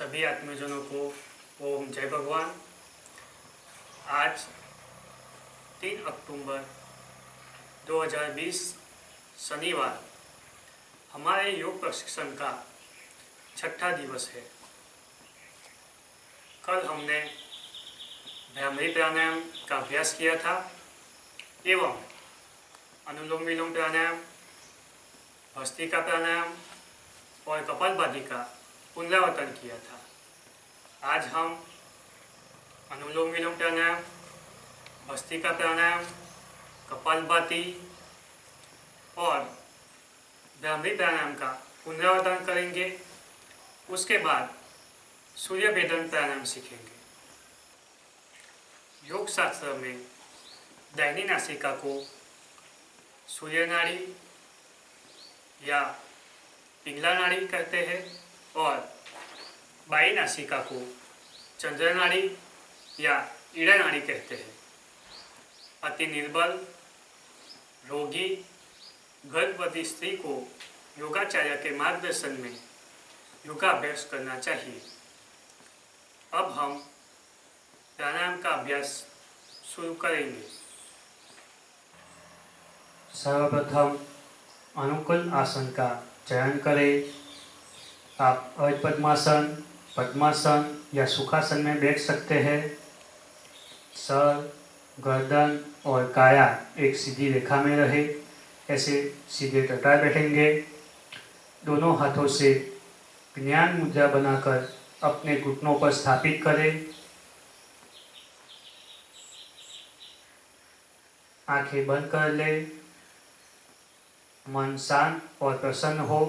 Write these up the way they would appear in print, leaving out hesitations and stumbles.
सभी आत्मजनों को ओम जय भगवान। आज 3 अक्टूबर 2020 शनिवार हमारे योग प्रशिक्षण का 6ठा दिवस है। कल हमने भ्रामरी प्राणायाम का अभ्यास किया था एवं अनुलोम विलोम प्राणायाम, भस्त्रिका प्राणायाम और कपालभाति का पुनरावर्तन किया था। आज हम अनुलोम विलोम प्राणायाम, भस्त्रिका प्राणायाम, कपालभाति और भ्रामरी प्राणायाम का पुनरावर्तन करेंगे। उसके बाद सूर्य भेदन प्राणायाम सीखेंगे। योग शास्त्र में दाहिनी नासिका को सूर्य नाड़ी या पिंगला नाड़ी कहते हैं और बाई नासिका को चंद्र नाड़ी या ईड़ा नाड़ी कहते हैं। अति निर्बल, रोगी, गर्भवती स्त्री को योगाचार्य के मार्गदर्शन में योगाभ्यास करना चाहिए। अब हम प्राणायाम का अभ्यास शुरू करेंगे। सर्वप्रथम अनुकूल आसन का चयन करें। आप अर्धपद्मासन, पद्मासन या सुखासन में बैठ सकते हैं। सर, गर्दन और काया एक सीधी रेखा में रहे, ऐसे सीधे टटार बैठेंगे। दोनों हाथों से ज्ञान मुद्रा बनाकर अपने घुटनों पर स्थापित करें। आंखें बंद कर ले। मन शांत और प्रसन्न हो।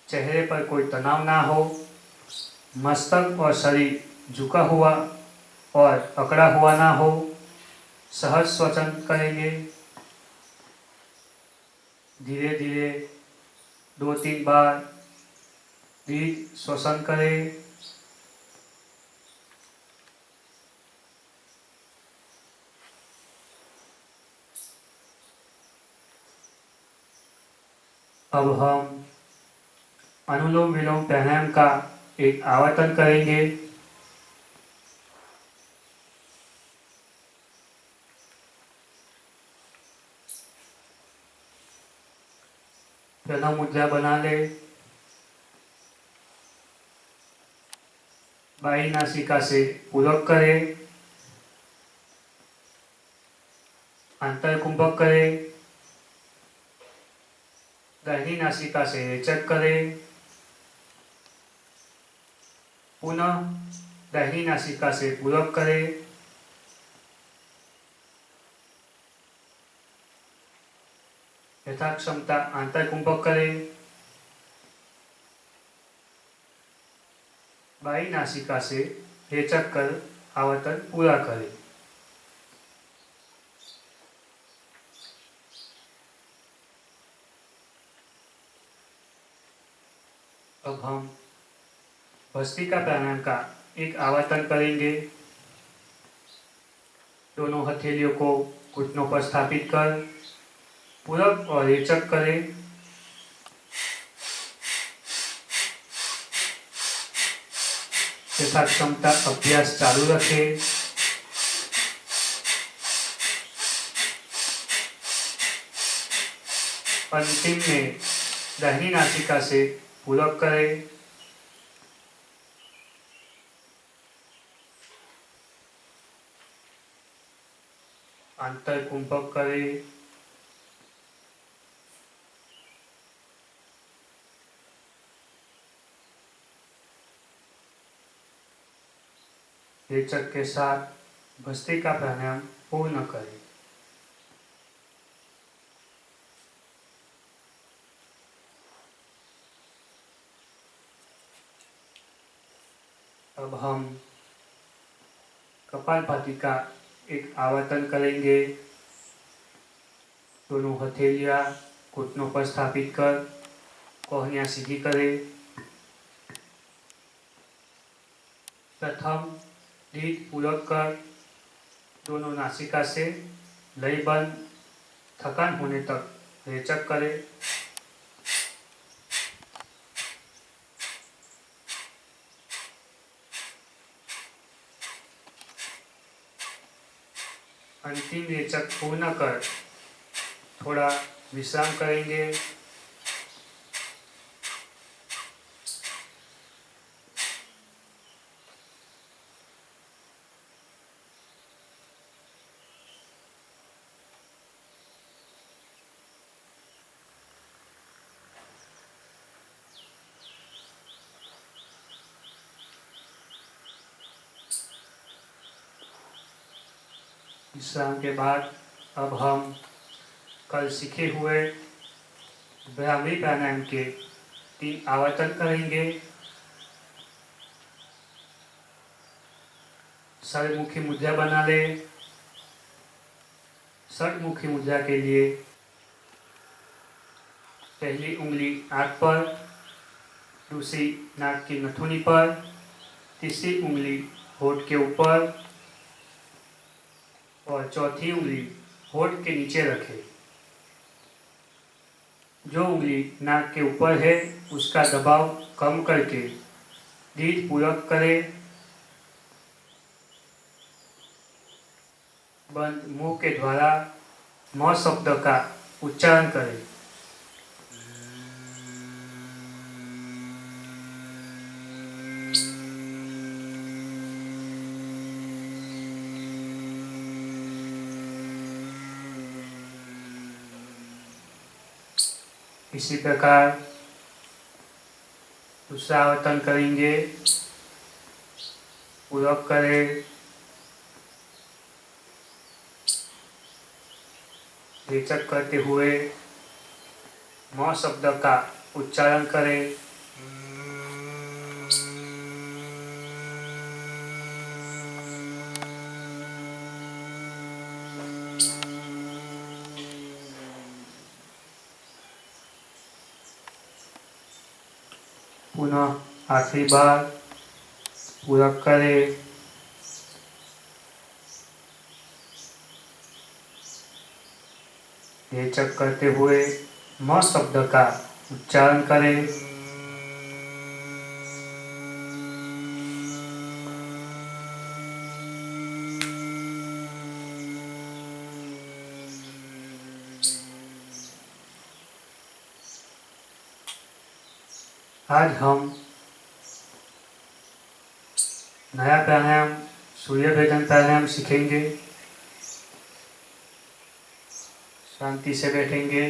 चेहरे पर कोई तनाव ना हो। मस्तक और शरीर झुका हुआ और अकड़ा हुआ ना हो। सहज श्वसन करेंगे। धीरे धीरे 2-3 बार दीर्घ श्वसन करें। अब हम अनुलोम विलोम प्राणायाम का एक आवर्तन करेंगे। प्रणव मुद्रा बना ले। बाई नासिका से पूरक करें। अंतर कुंभक करें। दाहिनी नासिका से रेचक करें। पुनः दाहिनी नासिका से पूरक करें। यथाक्षमता अंतर कुंभक करें। बाई नासिका से रेचक कर आवर्तन पूरा करें। अब हम भस्त्रिका प्राणायाम का एक आवर्तन करेंगे। दोनों हथेलियों को घुटनों पर स्थापित कर पूरक और रेचक करें। यथाक्षमता अभ्यास चालू रखें। अंतिम में दाहिनी नासिका से पूरक करें। अंतर कुंभक करें। रेचक के साथ भस्त्रिका प्राणायाम पूर्ण करें। अब हम कपालभाति का एक आवर्तन करेंगे। दोनों हथेलियां घुटनों पर स्थापित कर कोहनियां सीधी करें। प्रथम दीर्घ पूरक कर दोनों नासिका से लयबंद थकान होने तक रेचक करें। अंतिम रेचक पूर्ण कर थोड़ा विश्राम करेंगे। विश्राम के बाद अब हम कल सीखे हुए भ्रामरी प्राणायाम के 3 आवर्तन करेंगे। षडमुखी मुद्रा बना ले। षडमुखी मुद्रा के लिए पहली उंगली आंख पर, दूसरी नाक की नथुनी पर, तीसरी उंगली होठ के ऊपर और चौथी उंगली होठ के नीचे रखें। जो उंगली नाक के ऊपर है उसका दबाव कम करके दीर्घ पूरक करें। बंद मुंह के द्वारा म शब्द का उच्चारण करें। इसी प्रकार दूसरा आवर्तन करेंगे। पूरक करें, रेचक करते हुए म शब्द का उच्चारण करें। पुनः आखिरी बार पूरक करें, रेचक करते हुए म शब्द का उच्चारण करें। आज हम नया प्राणायाम सूर्य भेदन प्राणायाम सीखेंगे। शांति से बैठेंगे।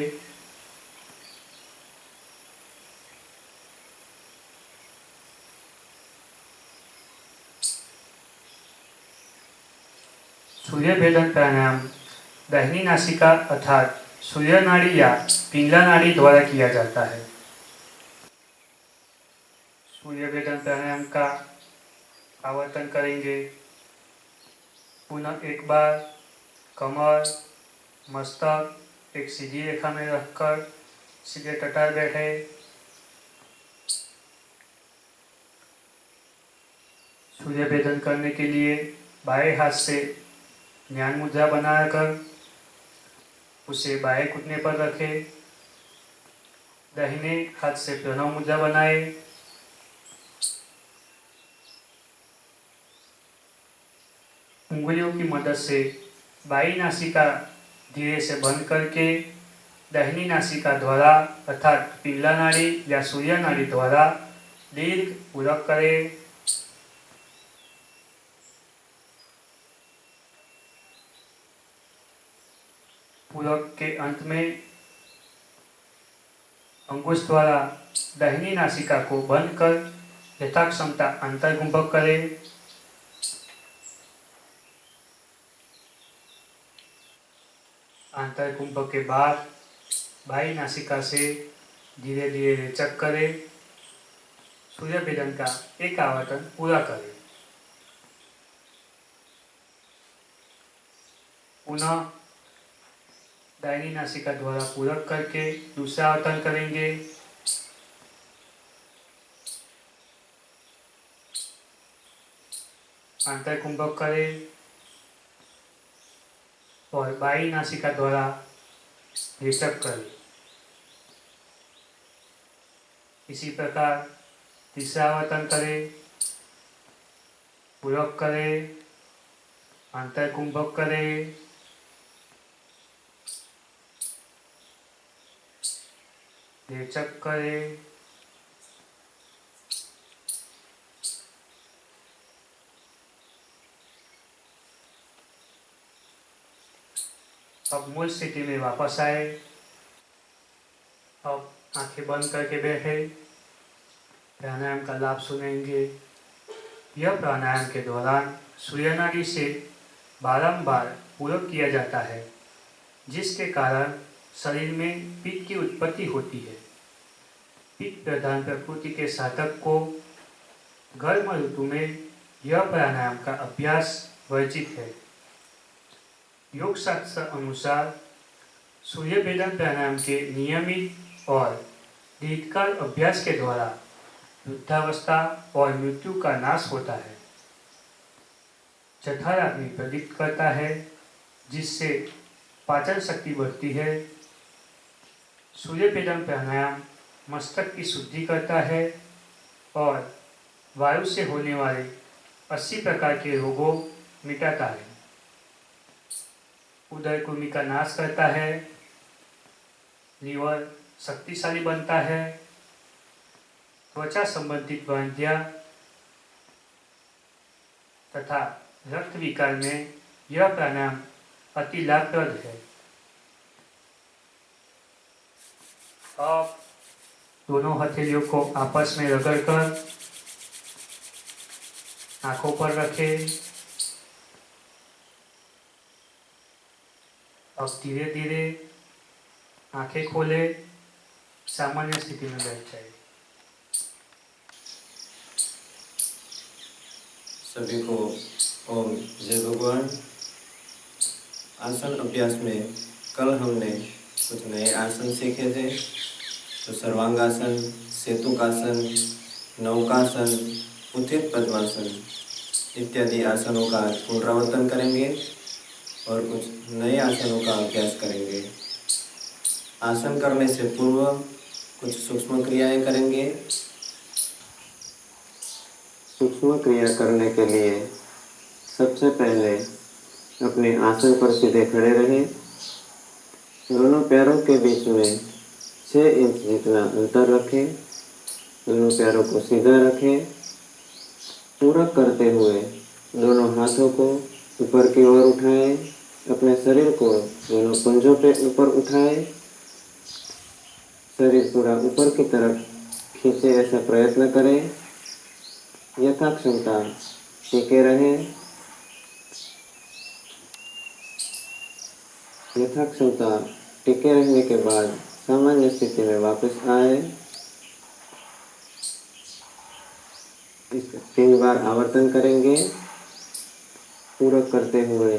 सूर्य भेदन प्राणायाम दाहिनी नासिका अर्थात सूर्य नाड़ी या पिंगला नाड़ी द्वारा किया जाता है। सूर्य भेदन प्राणायाम का आवर्तन करेंगे। पुनः एक बार कमर, मस्तक एक सीधी रेखा में रखकर सीधे कटार बैठे। सूर्य भेदन करने के लिए बाएं हाथ से ज्ञान मुद्रा बनाकर उसे बाएं घुटने पर रखें। दाहिने हाथ से प्रणव मुद्रा बनाए। उंगलियों की मदद से बाईं नासिका धीरे से बंद करके दाहिनी नासिका द्वारा अर्थात पिंगला नाड़ी या सूर्य नाड़ी द्वारा दीर्घ पूरक करें। पूरक के अंत में अंगुश द्वारा दाहिनी नासिका को बंद कर यथाक्षमता अंतर्कुंभक करें। अंतर्कुंभक के बाद बाईं नासिका से धीरे धीरे रेचक करें। सूर्य भेदन का एक आवर्तन पूरा करें। पुनः दाहिनी नासिका द्वारा पूरक करके दूसरा आवर्तन करेंगे। अंतर्कुंभक करें और बाईं नासिका द्वारा रेचक करें। इसी प्रकार तीसरा आवर्तन करें। पूरक करें, अंतर्कुंभक करें, रेचक करें। अब मूल स्थिति में वापस आए। अब आंखें बंद करके बैठे। प्राणायाम का लाभ सुनेंगे। यह प्राणायाम के दौरान सूर्य नाड़ी से बारंबार पूरक किया जाता है, जिसके कारण शरीर में पित्त की उत्पत्ति होती है। पित्त प्रधान प्रकृति के साधक को गर्म ऋतु में यह प्राणायाम का अभ्यास वर्जित है। योग शास्त्र अनुसार सूर्य भेदन प्राणायाम के नियमित और दीर्घकाल अभ्यास के द्वारा वृद्धावस्था और मृत्यु का नाश होता है। जठराग्नि प्रदीप्त करता है, जिससे पाचन शक्ति बढ़ती है। सूर्यपेदन प्राणायाम मस्तक की शुद्धि करता है और वायु से होने वाले 80 प्रकार के रोगों मिटाता है। उदर कृमि का नाश करता है। लीवर शक्तिशाली बनता है। त्वचा संबंधित ग्रंथियां तथा रक्त विकार में यह प्राणायाम अति लाभप्रद है। अब दोनों हथेलियों को आपस में रगड़कर आंखों पर रखें। अब धीरे धीरे आंखें खोले, सामान्य स्थिति में बैठ जाए। सभी को ओम जय भगवान। आसन अभ्यास में कल हमने कुछ नए आसन सीखे थे, तो सर्वांगासन, सेतुकासन, नौकासन, उत्थित पद्मासन इत्यादि आसनों का पुनरावर्तन करेंगे और कुछ नए आसनों का अभ्यास करेंगे। आसन करने से पूर्व कुछ सूक्ष्म क्रियाएं करेंगे। सूक्ष्म क्रिया करने के लिए सबसे पहले अपने आसन पर सीधे खड़े रहें। दोनों पैरों के बीच में 6 इंच जितना अंतर रखें। दोनों पैरों को सीधा रखें। पूरा करते हुए दोनों हाथों को ऊपर की ओर उठाएं। अपने शरीर को दोनों पंजों पे ऊपर उठाएं। शरीर पूरा ऊपर की तरफ खींचे, ऐसा प्रयत्न करें। यथाक्षमता टिके रहें। यथाक्षमता टिके रहने के बाद सामान्य स्थिति में वापस आए। इसका 3 बार आवर्तन करेंगे। पूरा करते हुए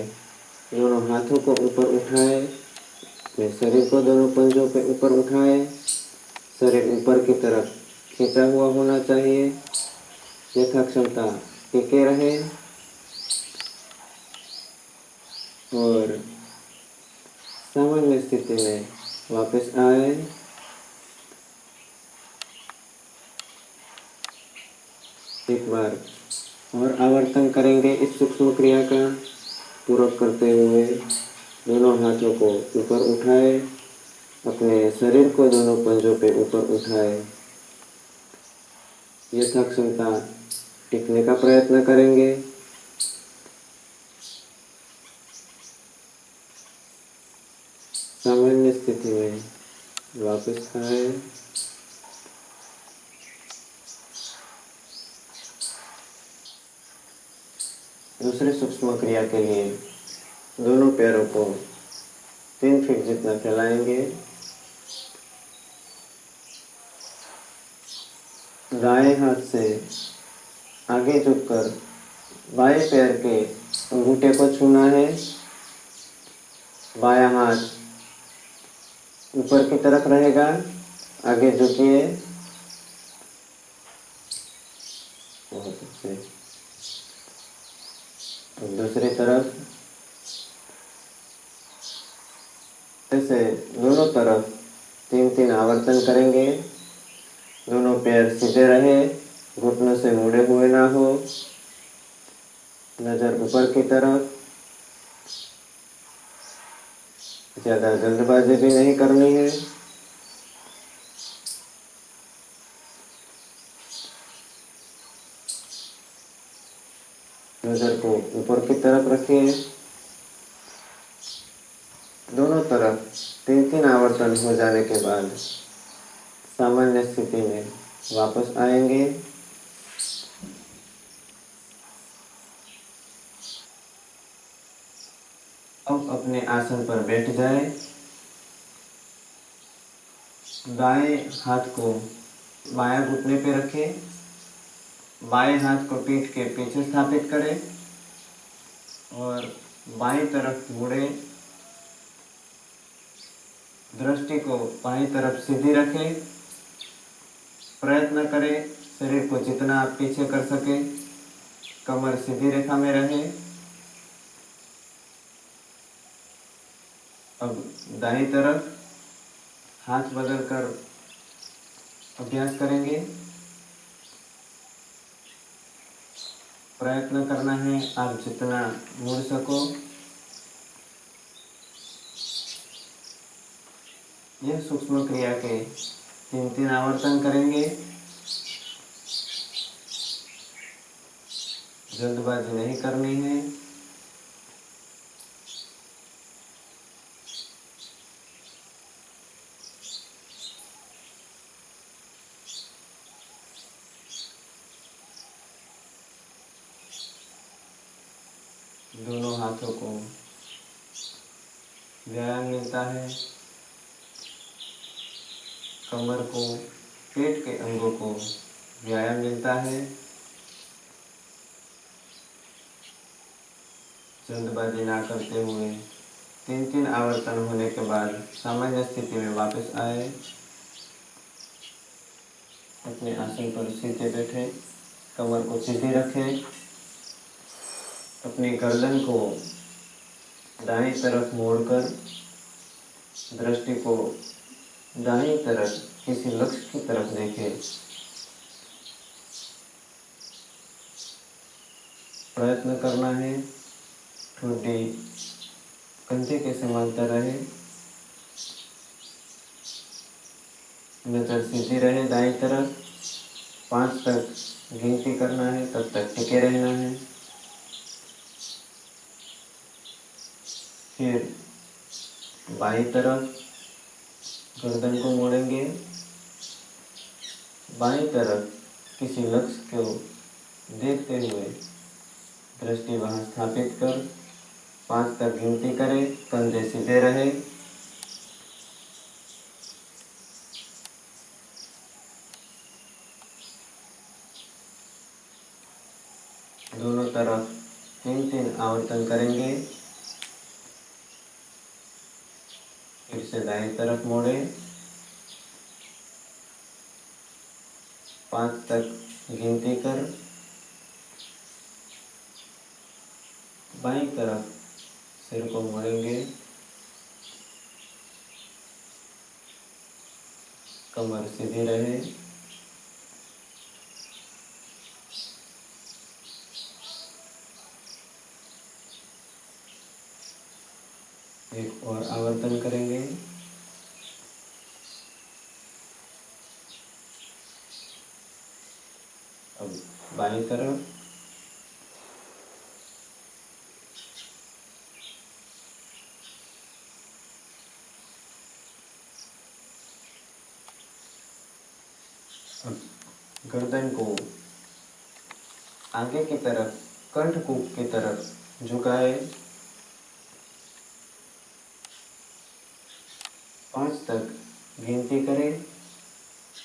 दोनों हाथों को ऊपर उठाए। अपने शरीर को दोनों पंजों पे ऊपर उठाए। शरीर ऊपर की तरफ खींचा हुआ होना चाहिए। यथाक्षमता टिके रहे और सामान्य स्थिति में वापस आए। एक बार और आवर्तन करेंगे इस सूक्ष्म क्रिया का। पूरा करते हुए दोनों हाथों को ऊपर उठाए। अपने शरीर को दोनों पंजों पे ऊपर उठाए। यथाक्षमता टिकने का प्रयत्न करेंगे। सामान्य स्थिति में वापस आए। दूसरे सूक्ष्म क्रिया के लिए दोनों पैरों को 3 फीट जितना फैलाएंगे। दाएं हाथ से आगे झुककर बाएं पैर के अंगूठे को छूना है। बायां हाथ ऊपर की तरफ रहेगा। आगे झुकिए। बहुत अच्छे। और दूसरी तरफ ऐसे दोनों तरफ 3-3 आवर्तन करेंगे। दोनों पैर सीधे रहे, घुटनों से मुड़े हुए ना हो। नजर ऊपर की तरफ। ज्यादा जल्दबाजी भी नहीं करनी है। नजर को ऊपर की तरफ रखिए। दोनों तरफ 3-3 आवर्तन हो जाने के बाद सामान्य स्थिति में वापस आएंगे। अब अपने आसन पर बैठ जाए। दाएं हाथ को बायां घुटने पे रखें। बाएं हाथ को पीठ के पीछे स्थापित करें और बाईं तरफ मुड़े। दृष्टि को बाईं तरफ सीधी रखें। प्रयत्न करें शरीर को जितना आप पीछे कर सके, कमर सीधी रेखा में रहे। अब दाईं तरफ हाथ बदलकर अभ्यास करेंगे। प्रयत्न करना है आप जितना मुड़ सको। यह सूक्ष्म क्रिया के 3-3 आवर्तन करेंगे। जल्दबाजी नहीं करनी है। दोनों हाथों को व्यायाम मिलता है। कमर को, पेट के अंगों को व्यायाम मिलता है। जल्दबाजी ना करते हुए 3-3 आवर्तन होने के बाद सामान्य स्थिति में वापस आए। अपने आसन पर सीधे बैठे, कमर को सीधी रखें। अपनी गर्दन को दाईं तरफ मोड़कर दृष्टि को दाईं तरफ किसी लक्ष्य की तरफ देखें। प्रयत्न करना है ठुड्डी कंधे के समांतर रहे, नजर सीधी रहे दाईं तरफ। 5 तक गिनती करना है, तब तक टिके रहना है। फिर बाईं तरफ गर्दन को मोड़ेंगे। बाईं तरफ किसी लक्ष्य को देखते हुए दृष्टि वहां स्थापित कर 5 तक गिनती करें, कंधे सीधे रहे। दोनों तरफ 3-3 आवर्तन करेंगे। फिर से दाईं तरफ मोड़े, 5 तक गिनती कर बाईं तरफ सिर को मोड़ेंगे। कमर सीधी रहे। एक और आवर्तन करेंगे। अब बाईं तरफ अब गर्दन को आगे की तरफ, कंठकूप की तरफ झुकाए। 5 तक गिनती करें,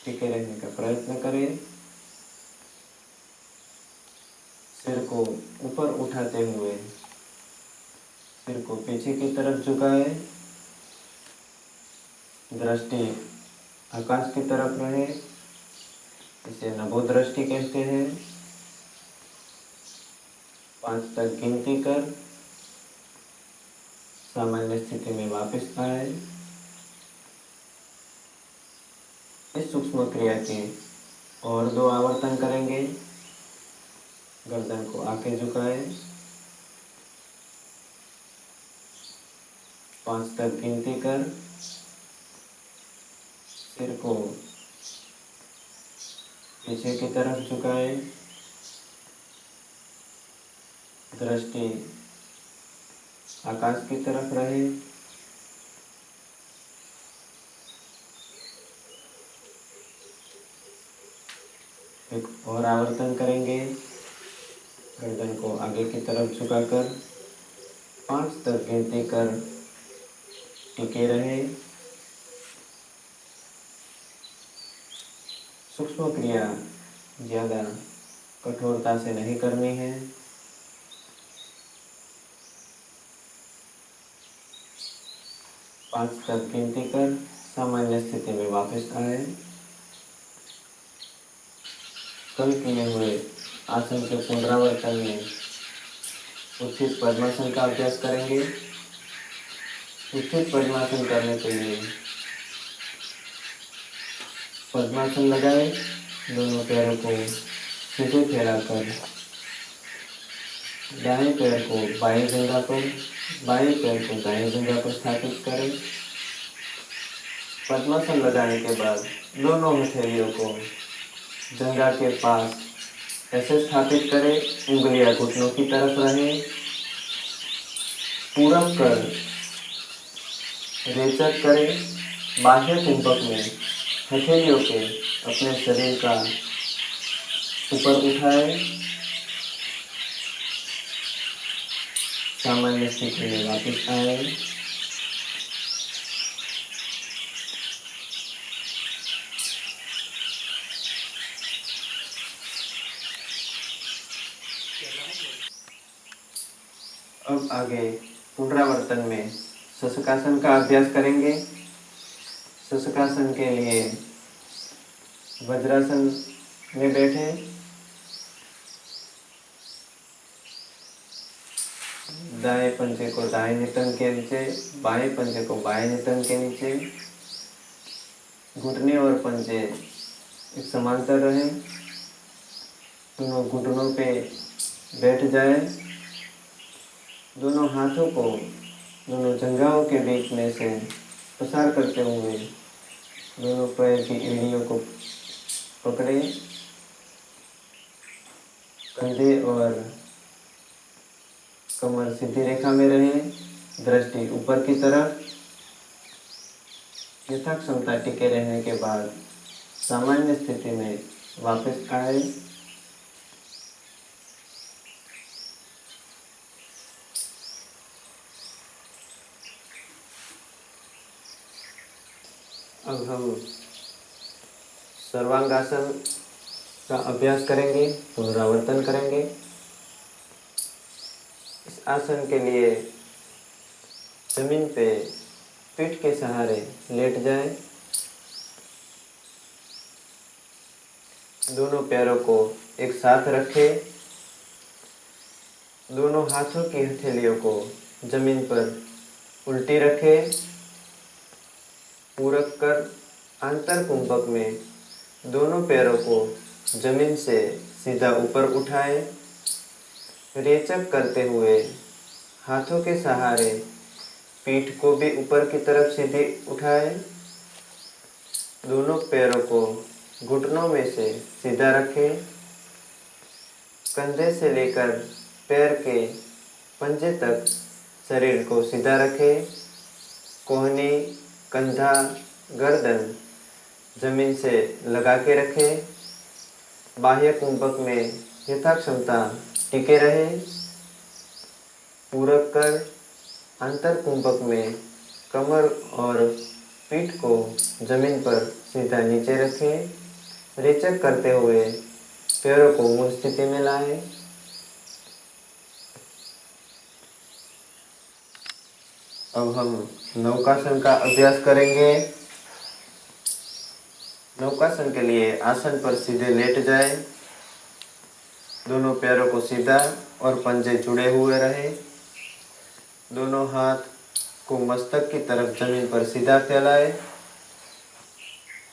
टिके रहने का प्रयत्न करें। सिर को ऊपर उठाते हुए सिर को पीछे की तरफ झुकाए। दृष्टि आकाश की तरफ रहे, इसे नभोदृष्टि कहते हैं। 5 तक गिनती कर सामान्य स्थिति में वापस आए। इस सूक्ष्म क्रिया के और 2 आवर्तन करेंगे। गर्दन को आगे झुकाए, 5 तक गिनती कर सिर को पीछे की तरफ झुकाए। दृष्टि आकाश की तरफ रहे। एक और आवर्तन करेंगे। गर्दन को आगे की तरफ झुकाकर 5 तक गिनती कर टिके रहे। सूक्ष्म क्रिया ज़्यादा कठोरता से नहीं करनी है। 5 तक गिनती कर सामान्य स्थिति में वापस आए। कल किए हुए आसन के पुनरावर्तन में उचित पद्मासन का अभ्यास करेंगे। उचित पद्मासन करने के लिए पद्मासन लगाए, दोनों पैरों को सीधे फैलाकर दाएं पैर को बाएं जंघा पर, बाएं पैर को दाएं जंघा पर स्थापित करें। पद्मासन लगाने के बाद दोनों हथेलियों को जंघा के पास ऐसे स्थापित करें, उंगलियां घुटनों की तरफ रहें। पूरब कर रेचक करें। बाह्य कुंभक में हथेलियों के अपने शरीर का ऊपर उठाए। सामान्य स्थिति में वापस आए। अब आगे पुनरावर्तन में शशकासन का अभ्यास करेंगे। शशकासन के लिए वज्रासन में बैठे, दाएं पंजे को दाएं नितंब के नीचे, बाएं पंजे को बाएं नितंब के नीचे, घुटने और पंजे एक समांतर रहें। दोनों घुटनों पे बैठ जाए। दोनों हाथों को दोनों जंघाओं के बीच में से प्रसार करते हुए दोनों पैर की एड़ियों को पकड़े। कंधे और कमर सीधी रेखा में रहे। दृष्टि ऊपर की तरफ। यथाक्षमता टिके रहने के बाद सामान्य स्थिति में वापस आए। अब हम सर्वांगासन का अभ्यास करेंगे, पुनरावर्तन करेंगे। इस आसन के लिए जमीन पे पीठ के सहारे लेट जाएं। दोनों पैरों को एक साथ रखें। दोनों हाथों की हथेलियों को जमीन पर उल्टी रखें। पूरक कर आंतर कुंभक में दोनों पैरों को जमीन से सीधा ऊपर उठाए। रेचक करते हुए हाथों के सहारे पीठ को भी ऊपर की तरफ सीधे उठाए। दोनों पैरों को घुटनों में से सीधा रखें। कंधे से लेकर पैर के पंजे तक शरीर को सीधा रखें। कोहनी, कंधा, गर्दन जमीन से लगा के रखें। बाह्य कुंभक में यथाक्षमता टिके रहे। पूरक कर अंतर कुंभक में कमर और पीठ को जमीन पर सीधा नीचे रखें। रेचक करते हुए पैरों को मूल स्थिति में लाएं। अब हम नौकासन का अभ्यास करेंगे। नौकासन के लिए आसन पर सीधे लेट जाए। दोनों पैरों को सीधा और पंजे जुड़े हुए रहे। दोनों हाथ को मस्तक की तरफ जमीन पर सीधा फैलाए।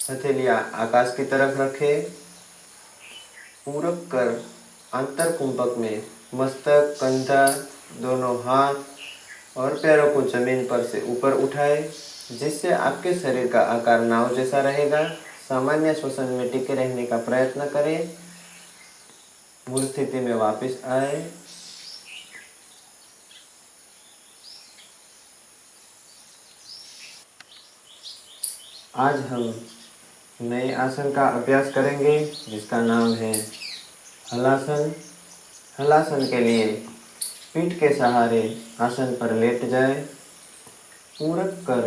हथेलियां आकाश की तरफ रखें। पूरक कर अंतर कुंभक में मस्तक, कंधा, दोनों हाथ और पैरों को जमीन पर से ऊपर उठाए, जिससे आपके शरीर का आकार नाव जैसा रहेगा। सामान्य श्वसन में टिके रहने का प्रयत्न करें। मूल स्थिति में वापस आए। आज हम नए आसन का अभ्यास करेंगे जिसका नाम है हलासन। हलासन के लिए पीठ के सहारे आसन पर लेट जाए। पूरक कर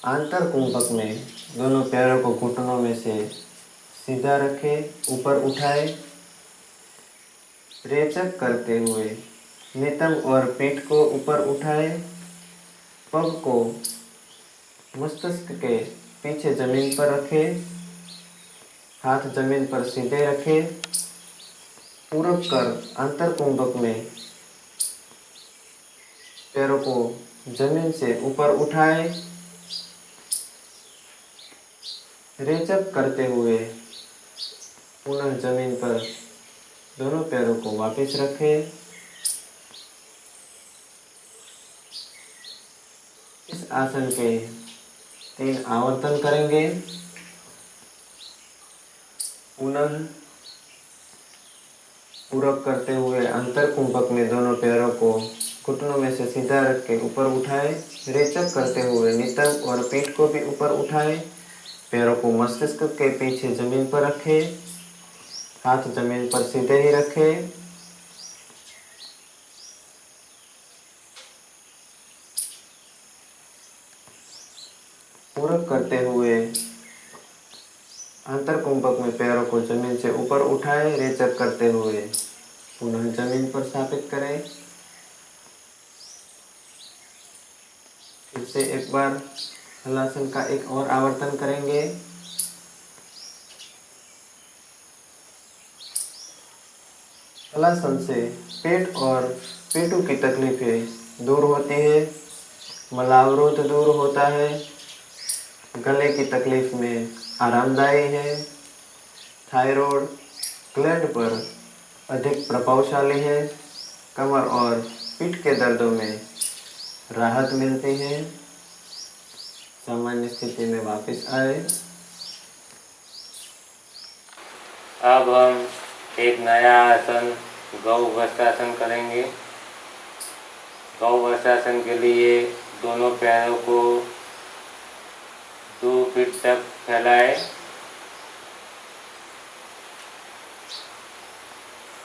आंतर कुंभक में दोनों पैरों को घुटनों में से सीधा रखें, ऊपर उठाए। रेचक करते हुए नितंब और पीठ को ऊपर उठाए। पग को मस्तिष्क के पीछे जमीन पर रखें। हाथ जमीन पर सीधे रखें। पूरब कर अंतर कुंभक में पैरों को जमीन से ऊपर उठाएं। रेचक करते हुए पुनः जमीन पर दोनों पैरों को वापस रखें। इस आसन के 3 आवर्तन करेंगे। पुनः पूरब करते हुए अंतर कुंभक में दोनों पैरों को घुटनों में से सीधा रख के ऊपर उठाएं। रेचक करते हुए नितंब और पीठ को भी ऊपर उठाएं। पैरों को मस्तिष्क के पीछे जमीन पर रखें। हाथ जमीन पर सीधे ही रखें। पूरब करते हुए अंतर कुंभक में पैरों को जमीन से ऊपर उठाएं। रेचक करते हुए पुनः जमीन पर स्थापित करें। फिर से एक बार हलासन का एक और आवर्तन करेंगे। हलासन से पेट और पेटू की तकलीफें दूर होती है। मलावरोध दूर होता है। गले की तकलीफ में आरामदायी है। थायराइड ग्लैंड पर अधिक प्रभावशाली है। कमर और पीठ के दर्दों में राहत मिलती है। सामान्य स्थिति में वापस आए। अब हम एक नया आसन गौ वस्त्रासन करेंगे। गौ वस्त्रासन के लिए दोनों पैरों को 2 फीट तक फैलाएं।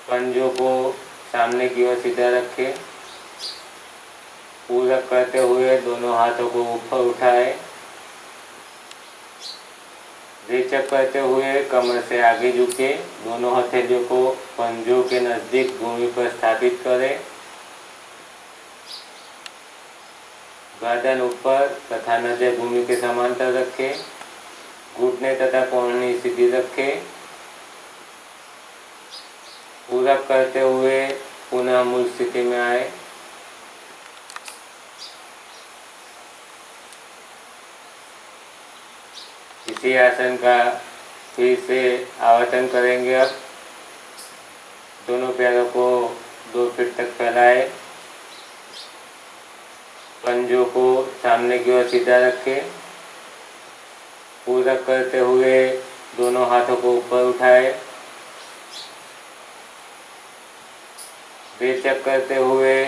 पंजों को सामने की ओर सीधा रखें। पूरक करते हुए दोनों हाथों को ऊपर उठाएं। रेचक करते हुए कमर से आगे झुके। दोनों हथेलियों को पंजों के नजदीक भूमि पर स्थापित करें। गर्दन ऊपर तथा नजर भूमि के समांतर रखें। घुटने तथा कोहनी सीधी रखें। पूरक करते हुए पुनः मूल स्थिति में आए। इसी आसन का फिर से आवर्तन करेंगे। अब दोनों पैरों को 2 फीट तक फैलाएं। पंजों को सामने की ओर सीधा रखें। पूरक करते हुए दोनों हाथों को ऊपर उठाएं। रेचक करते हुए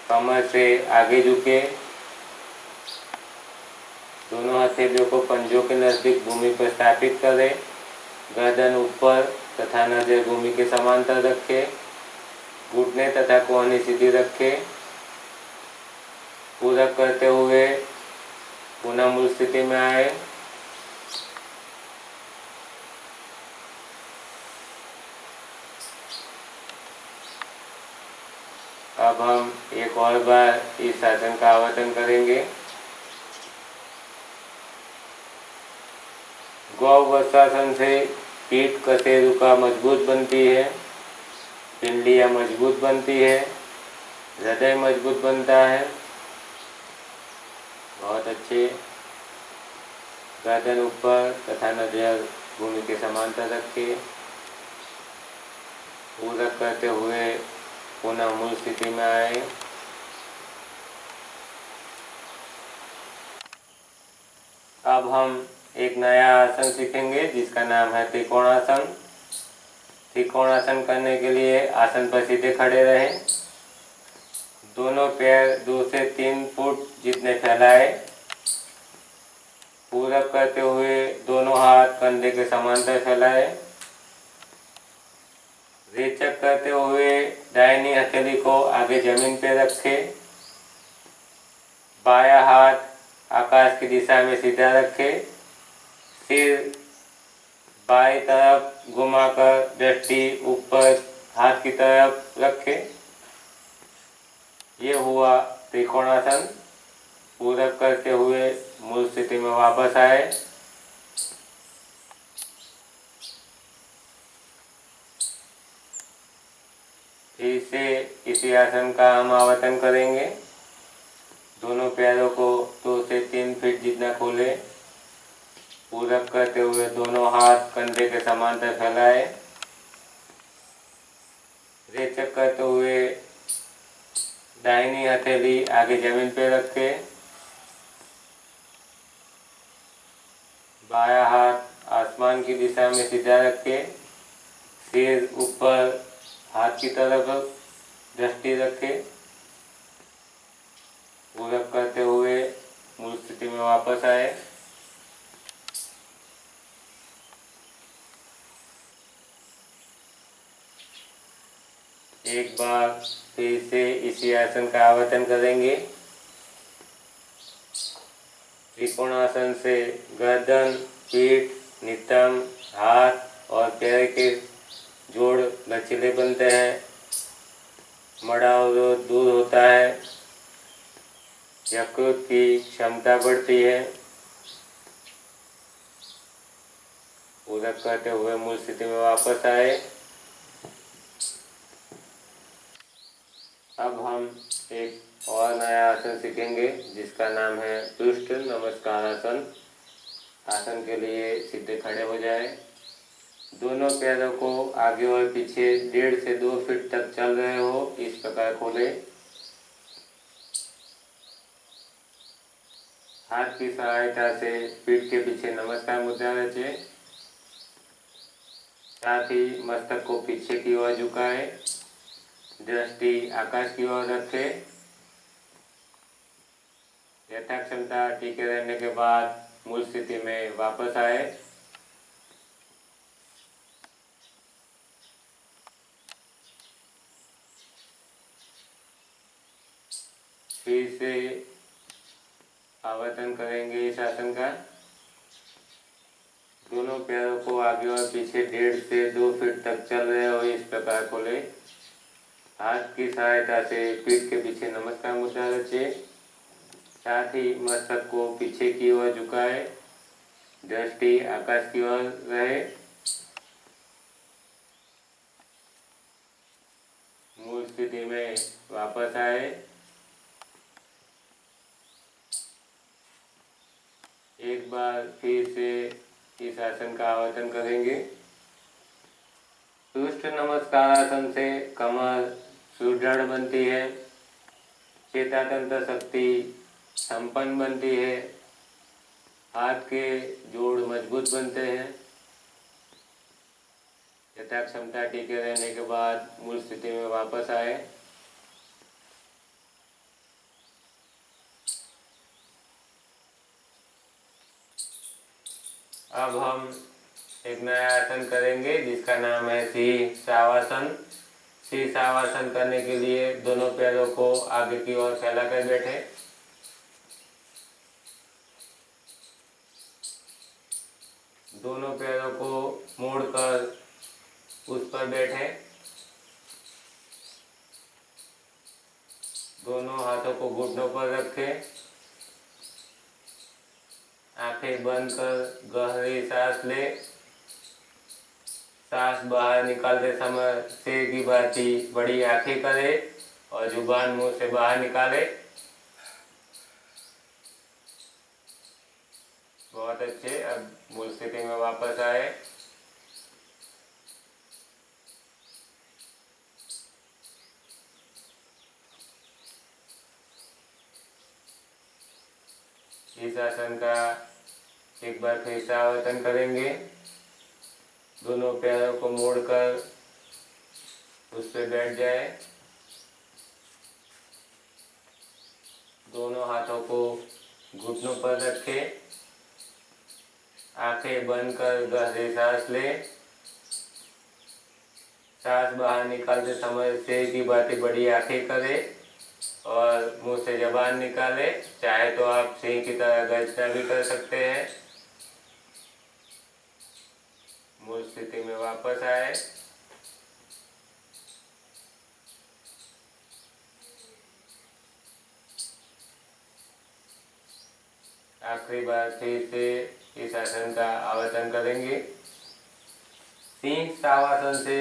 कमर से आगे झुके। दोनों हथेलियों को पंजों के नजदीक भूमि पर स्थापित करें। गर्दन ऊपर तथा नजर भूमि के समांतर रखें। घुटने तथा कोहनी सीधी रखें। पूरक करते हुए पुनः मूल स्थिति में आए। अब हम एक और बार इस आसन का आवर्तन करेंगे। गौ वस्त्रासन से पीठ कशेरुका मजबूत बनती है। पिंडलियाँ मजबूत बनती है। हृदय मजबूत बनता है। बहुत अच्छे। गर्दन ऊपर तथा नजर भूमि के समांतर रखें। पूरक करते हुए पुनः मूल स्थिति में आए। अब हम एक नया आसन सीखेंगे जिसका नाम है त्रिकोणासन। त्रिकोणासन करने के लिए आसन पर सीधे खड़े रहें। दोनों पैर 2 से 3 फुट जितने फैलाए। पूरक करते हुए दोनों हाथ कंधे के समांतर फैलाए। रेचक करते हुए दाहिनी हथेली को आगे जमीन पर रखें। बायां हाथ आकाश की दिशा में सीधा रखें। सिर बाईं तरफ घुमाकर दृष्टि ऊपर हाथ की तरफ रखें। ये हुआ त्रिकोणासन। पूरक करते हुए मूल स्थिति में वापस आए। फिर से इसी आसन का हम आवर्तन करेंगे। दोनों पैरों को 2 से 3 फीट जितना खोले। पूरक करते हुए दोनों हाथ कंधे के समांतर फैलाए। रेचक करते हुए दाहिनी हथेली आगे जमीन पे रखे। बायां हाथ आसमान की दिशा में सीधा रखे। सिर ऊपर हाथ की तरफ दृष्टि रखे। पूरक करते हुए मूल स्थिति में वापस आए। एक बार फिर से इसी आसन का आवर्तन करेंगे। त्रिकोणासन से गर्दन, पीठ, नितंब, हाथ और पैर के जोड़ लचीले बनते हैं। मड़ावरोध दूर होता है। यकृत की क्षमता बढ़ती है। पूरक करते हुए मूल स्थिति में वापस आए। अब हम एक और नया आसन सीखेंगे जिसका नाम है पृष्ठ नमस्कार आसन। आसन के लिए सीधे खड़े हो जाए। दोनों पैरों को आगे और पीछे 1.5 से 2 फीट तक चल रहे हो इस प्रकार खोले। हाथ की सहायता से पीठ के पीछे नमस्कार मुद्रा रचे। साथ ही मस्तक को पीछे की ओर झुकाए। दृष्टि आकाश की ओर रखे। यथा क्षमता टीके रहने के बाद मूल स्थिति में वापस आए। फिर से आवर्तन करेंगे इस आसन का। दोनों पैरों को आगे और पीछे 1.5 से 2 फीट तक चल रहे हो इस प्रकार खोले। हाथ की सहायता से पीठ के पीछे नमस्कार मुद्रा रचे। साथ ही मस्तक को पीछे की ओर झुकाए। दृष्टि आकाश की ओर रहे। मूल स्थिति में वापस आए। एक बार फिर से इस आसन का आवर्तन करेंगे। पृष्ठ नमस्कार आसन से कमर सुदृढ़ बनती है। चेतातंत्र शक्ति संपन्न बनती है। हाथ के जोड़ मजबूत बनते हैं। यथा क्षमता टीके रहने के बाद मूल स्थिति में वापस आए। अब हम एक नया आसन करेंगे जिसका नाम है शीर्षावासन। शीर्षावासन करने के लिए दोनों पैरों को आगे की ओर फैला कर बैठे। दोनों पैरों को मोड़कर उस पर बैठे। दोनों हाथों को घुटनों पर रखें। आंखें बंद कर गहरी सांस ले। सांस बाहर निकालते समय सिर की भांति बड़ी आंखें करे और जुबान मुंह से बाहर निकाले। बहुत अच्छे। अब मूल स्थिति में वापस आए। इस आसन का एक बार फिर से आवर्तन करेंगे। दोनों पैरों को मोड़कर उस पर बैठ जाए। दोनों हाथों को घुटनों पर रखे। आंखें बंद कर गहरी सांस ले। सांस बाहर निकालते समय सिर की भांति बड़ी आंखें करे और मुंह से जबान निकाले। चाहे तो आप सिंह की तरह गर्जना भी कर सकते हैं। मूल स्थिति में वापस आए। आखिरी बार फिर से इस आसन का आवर्तन करेंगे। सिंह शावासन से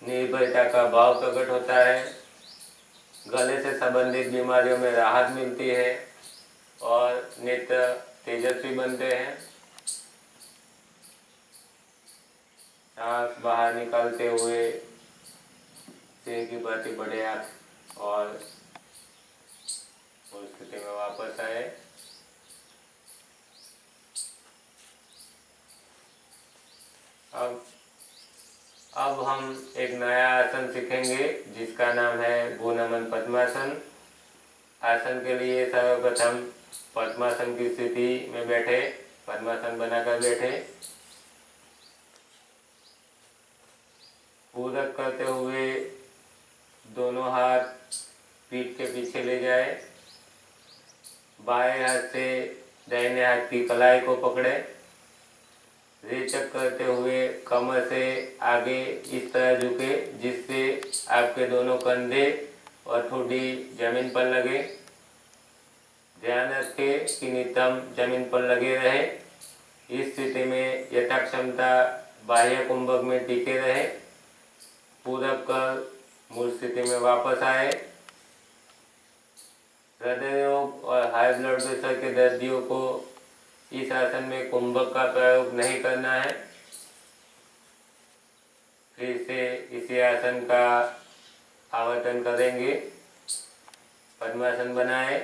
निर्भयता का भाव प्रकट होता है, गले से संबंधित बीमारियों में राहत मिलती है और नेत्र तेजस्वी बनते हैं। सांस बाहर निकालते हुए सिर की भांति बढ़े आप और उस स्थिति में वापस आए। अब हम एक नया आसन सीखेंगे जिसका नाम है भूनमन पद्मासन। आसन के लिए सर्वप्रथम पद्मासन की स्थिति में बैठे, पद्मासन बनाकर बैठे। पूरक करते हुए दोनों हाथ पीठ के पीछे ले जाए, बाएं हाथ से दाहिने हाथ की कलाई को पकड़े, रेचक करते हुए कमर से आगे इस तरह झुके जिससे आपके दोनों कंधे और ठोड़ी जमीन पर लगे। ध्यान रखें कि नितंब जमीन पर लगे रहे। इस स्थिति में यथाक्षमता बाह्य कुंभक में टिके रहे। पूरक कर मूल स्थिति में वापस आए। हृदय रोग और हाई ब्लड प्रेशर के दर्दियों को इस आसन में कुंभक का प्रयोग नहीं करना है। फिर से इसी आसन का आवर्तन करेंगे। पद्मासन बनाए,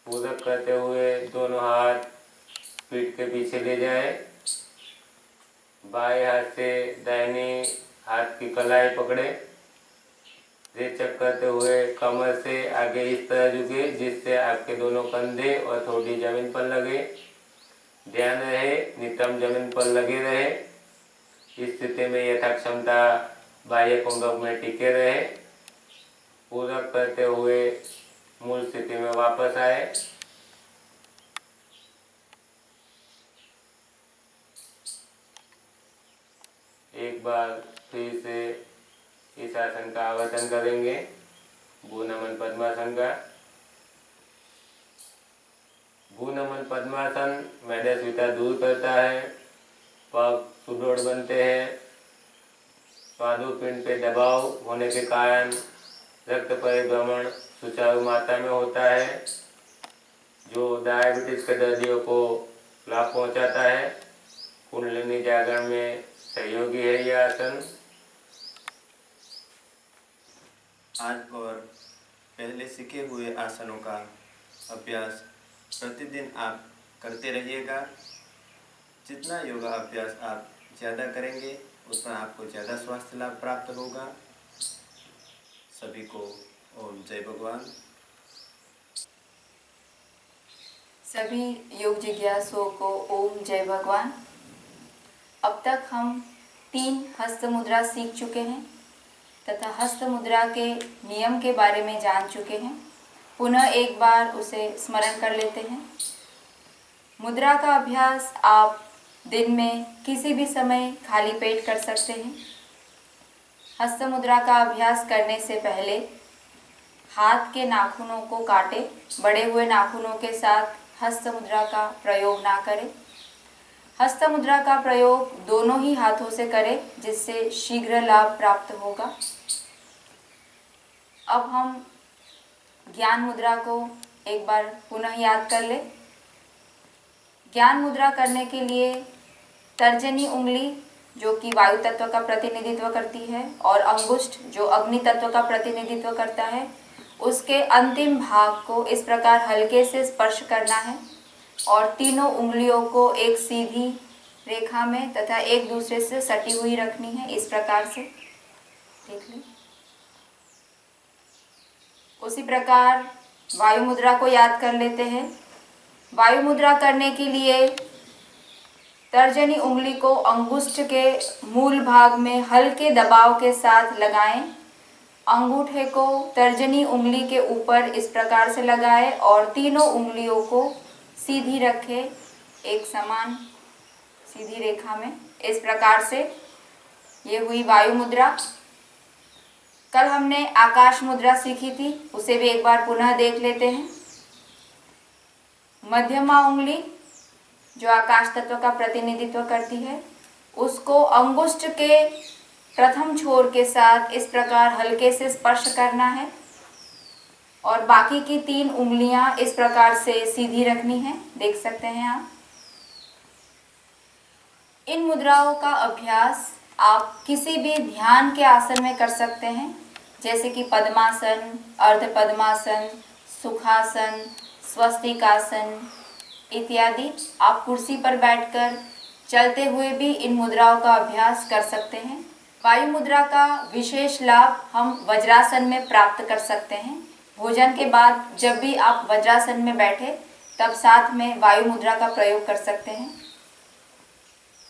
पूरक करते हुए दोनों हाथ पीठ के पीछे ले जाए, बाएं हाथ से दाहिने हाथ की कलाई पकड़े, रेचक करते हुए कमर से आगे इस तरह झुके जिससे आपके दोनों कंधे और ठोड़ी जमीन पर लगे। ध्यान रहे नितंब जमीन पर लगे रहे। इस स्थिति में यथाक्षमता बाह्य कुंभक में टिके रहे। पूरक करते हुए मूल स्थिति में वापस आए। एक बार फिर से इस आसन का आवर्तन करेंगे, भूनमन पद्मासन का। भूनमन पद्मासन मेदस्विता दूर करता है, पग सुदृढ़ बनते हैं। स्वादुपिंड पे दबाव होने के कारण रक्त परिभ्रमण सुचारू मात्रा में होता है, जो डायबिटीज के दर्दियों को लाभ पहुंचाता है। कुंडलिनी जागरण में सहयोगी है यह आसन। आज और पहले सीखे हुए आसनों का अभ्यास प्रतिदिन आप करते रहिएगा। जितना योगा अभ्यास आप ज़्यादा करेंगे उतना आपको ज़्यादा स्वास्थ्य लाभ प्राप्त होगा। सभी को ओम जय भगवान। सभी योग जिज्ञासुओं को ओम जय भगवान। अब तक हम 3 हस्त मुद्रा सीख चुके हैं तथा हस्त मुद्रा के नियम के बारे में जान चुके हैं। पुनः एक बार उसे स्मरण कर लेते हैं। मुद्रा का अभ्यास आप दिन में किसी भी समय खाली पेट कर सकते हैं। हस्त मुद्रा का अभ्यास करने से पहले हाथ के नाखूनों को काटे, बड़े हुए नाखूनों के साथ हस्त मुद्रा का प्रयोग ना करें। हस्त मुद्रा का प्रयोग दोनों ही हाथों से करें जिससे शीघ्र लाभ प्राप्त होगा। अब हम ज्ञान मुद्रा को एक बार पुनः याद कर ले। ज्ञान मुद्रा करने के लिए तर्जनी उंगली जो कि वायु तत्व का प्रतिनिधित्व करती है और अंगुष्ठ जो अग्नि तत्व का प्रतिनिधित्व करता है, उसके अंतिम भाग को इस प्रकार हल्के से स्पर्श करना है और तीनों उंगलियों को एक सीधी रेखा में तथा एक दूसरे से सटी हुई रखनी है। इस प्रकार से देख लें। उसी प्रकार वायु मुद्रा को याद कर लेते हैं। वायु मुद्रा करने के लिए तर्जनी उंगली को अंगुष्ठ के मूल भाग में हल्के दबाव के साथ लगाएं। अंगूठे को तर्जनी उंगली के ऊपर इस प्रकार से लगाएं और तीनों उंगलियों को सीधी रखें, एक समान सीधी रेखा में। इस प्रकार से ये हुई वायु मुद्रा। कल हमने आकाश मुद्रा सीखी थी, उसे भी एक बार पुनः देख लेते हैं। मध्यमा उंगली जो आकाश तत्व का प्रतिनिधित्व करती है, उसको अंगुष्ठ के प्रथम छोर के साथ इस प्रकार हल्के से स्पर्श करना है और बाकी की 3 उंगलियां इस प्रकार से सीधी रखनी है। देख सकते हैं आप। इन मुद्राओं का अभ्यास आप किसी भी ध्यान के आसन में कर सकते हैं, जैसे कि पद्मासन, अर्ध पद्मासन, सुखासन, स्वस्तिकासन इत्यादि। आप कुर्सी पर बैठकर चलते हुए भी इन मुद्राओं का अभ्यास कर सकते हैं। वायु मुद्रा का विशेष लाभ हम वज्रासन में प्राप्त कर सकते हैं। भोजन के बाद जब भी आप वज्रासन में बैठे तब साथ में वायु मुद्रा का प्रयोग कर सकते हैं।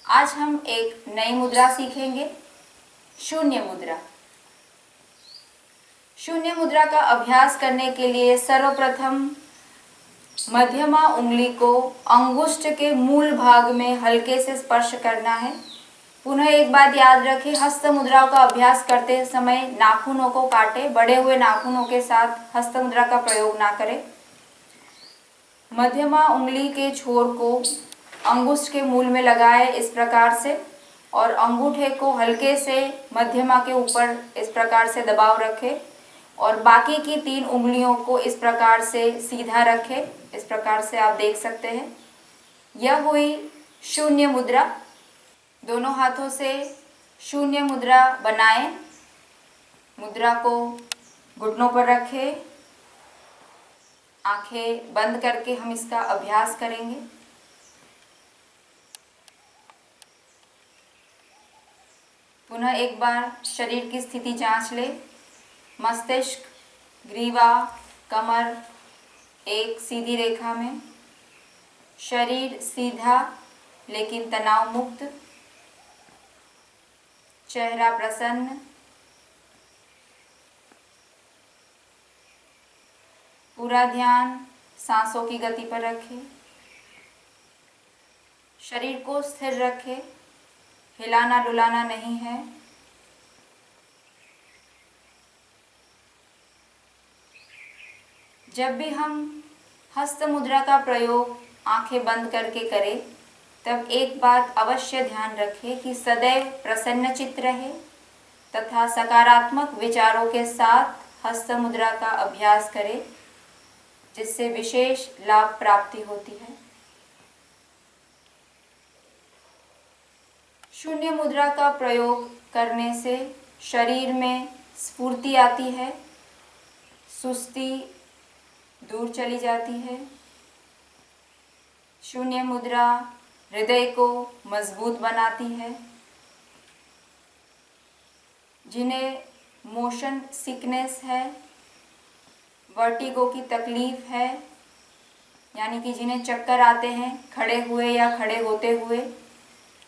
आज हम एक नई मुद्रा सीखेंगे, शून्य मुद्रा। शून्य मुद्रा का अभ्यास करने के लिए सर्वप्रथम मध्यमा उंगली को अंगुष्ठ के मूल भाग में हल्के से स्पर्श करना है। पुनः एक बात याद रखें, हस्त मुद्राओं का अभ्यास करते समय नाखूनों को काटे, बड़े हुए नाखूनों के साथ हस्त मुद्रा का प्रयोग ना करें। मध्यमा उंगली के छोर को अंगुष्ठ के मूल में लगाए इस प्रकार से और अंगूठे को हल्के से मध्यमा के ऊपर इस प्रकार से दबाव रखें और बाकी की 3 उंगलियों को इस प्रकार से सीधा रखें। इस प्रकार से आप देख सकते हैं। यह हुई शून्य मुद्रा। दोनों हाथों से शून्य मुद्रा बनाएं। मुद्रा को घुटनों पर रखें। आंखें बंद करके हम इसका अभ्यास करेंगे। पुनः एक बार शरीर की स्थिति जांच ले। मस्तिष्क, ग्रीवा, कमर एक सीधी रेखा में, शरीर सीधा लेकिन तनाव मुक्त, चेहरा प्रसन्न, पूरा ध्यान सांसों की गति पर रखें। शरीर को स्थिर रखें, हिलाना डुलाना नहीं है। जब भी हम हस्त मुद्रा का प्रयोग आंखें बंद करके करें तब एक बात अवश्य ध्यान रखें कि सदैव प्रसन्न चित्त रहे तथा सकारात्मक विचारों के साथ हस्त मुद्रा का अभ्यास करें, जिससे विशेष लाभ प्राप्ति होती है। शून्य मुद्रा का प्रयोग करने से शरीर में स्फूर्ति आती है, सुस्ती दूर चली जाती है। शून्य मुद्रा हृदय को मजबूत बनाती है। जिन्हें मोशन सिकनेस है, वर्टिगो की तकलीफ है, यानी कि जिन्हें चक्कर आते हैं खड़े हुए या खड़े होते हुए,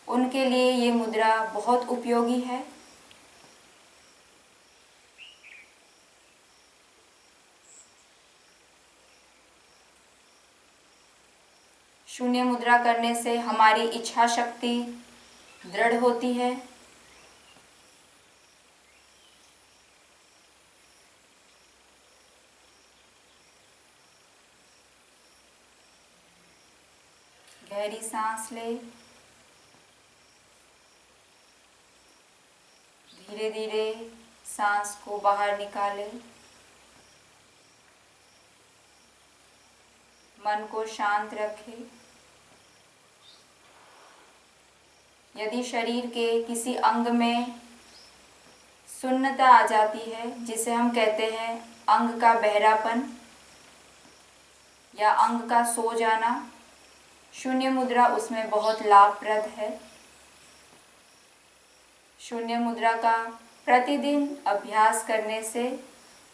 उनके लिए ये मुद्रा बहुत उपयोगी है। शून्य मुद्रा करने से हमारी इच्छा शक्ति दृढ़ होती है। गहरी सांस ले, धीरे धीरे सांस को बाहर निकाले। मन को शांत रखें। यदि शरीर के किसी अंग में सुन्नता आ जाती है, जिसे हम कहते हैं अंग का बहरापन या अंग का सो जाना, शून्य मुद्रा उसमें बहुत लाभप्रद है। शून्य मुद्रा का प्रतिदिन अभ्यास करने से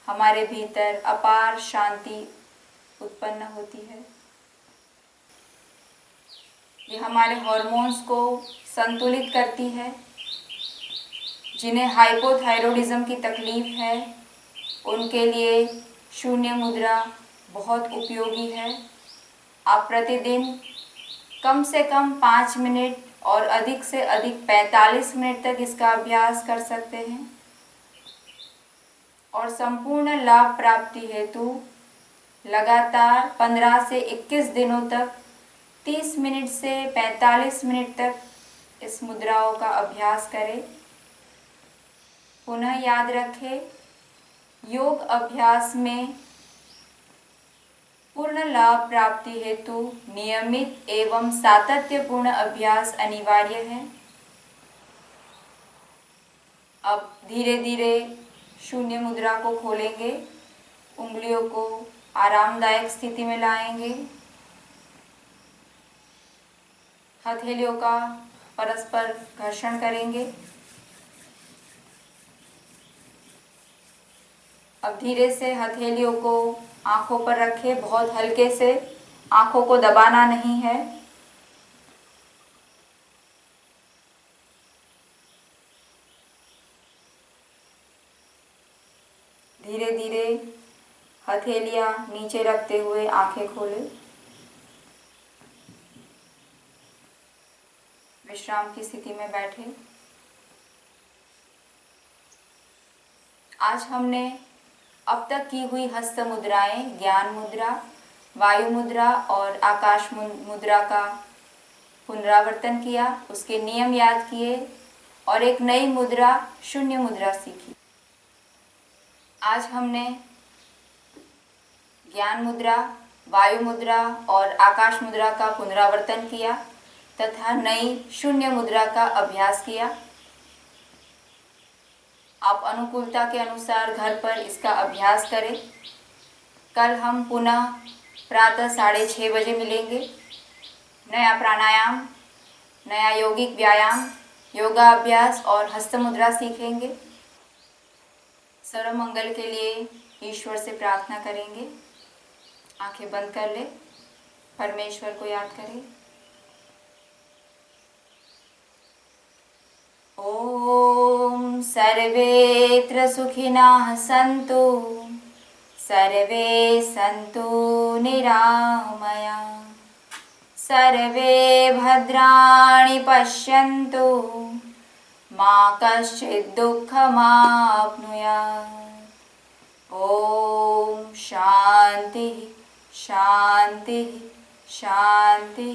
हमारे भीतर अपार शांति उत्पन्न होती है। ये हमारे हार्मोन्स को संतुलित करती है। जिन्हें हाइपोथायरॉयडिज्म की तकलीफ है, उनके लिए शून्य मुद्रा बहुत उपयोगी है। आप प्रतिदिन कम से कम 5 मिनट और अधिक से अधिक 45 मिनट तक इसका अभ्यास कर सकते हैं और संपूर्ण लाभ प्राप्ति हेतु लगातार 15 से 21 दिनों तक 30 मिनट से 45 मिनट तक इस मुद्राओं का अभ्यास करें। पुनः याद रखें, योग अभ्यास में पूर्ण लाभ प्राप्ति हेतु नियमित एवं सातत्यपूर्ण अभ्यास अनिवार्य है। अब धीरे धीरे शून्य मुद्रा को खोलेंगे, उंगलियों को आरामदायक स्थिति में लाएंगे, हथेलियों का परस्पर घर्षण करेंगे। अब धीरे से हथेलियों को आंखों पर रखें, बहुत हल्के से, आंखों को दबाना नहीं है। धीरे धीरे हथेलियां नीचे रखते हुए आंखें खोलें। विश्राम की स्थिति में बैठे। आज हमने अब तक की हुई हस्त मुद्राएं, ज्ञान मुद्रा, वायु मुद्रा और आकाश मुद्रा का पुनरावर्तन किया, उसके नियम याद किए और एक नई मुद्रा शून्य मुद्रा सीखी। आज हमने ज्ञान मुद्रा, वायु मुद्रा और आकाश मुद्रा का पुनरावर्तन किया तथा नई शून्य मुद्रा का अभ्यास किया। आप अनुकूलता के अनुसार घर पर इसका अभ्यास करें। कल हम पुनः प्रातः 6:30 बजे मिलेंगे। नया प्राणायाम, नया यौगिक व्यायाम, योगा अभ्यास और हस्त मुद्रा सीखेंगे। सर्व मंगल के लिए ईश्वर से प्रार्थना करेंगे। आंखें बंद कर ले, परमेश्वर को याद करें। ओम सर्वेत्र सुखिनः सन्तु, सर्वे सन्तु निरामया, सर्वे भद्राणि पश्यन्तु, मा कश्चित् दुःखमाप्नुयात्। ओम शांति शांति शांति।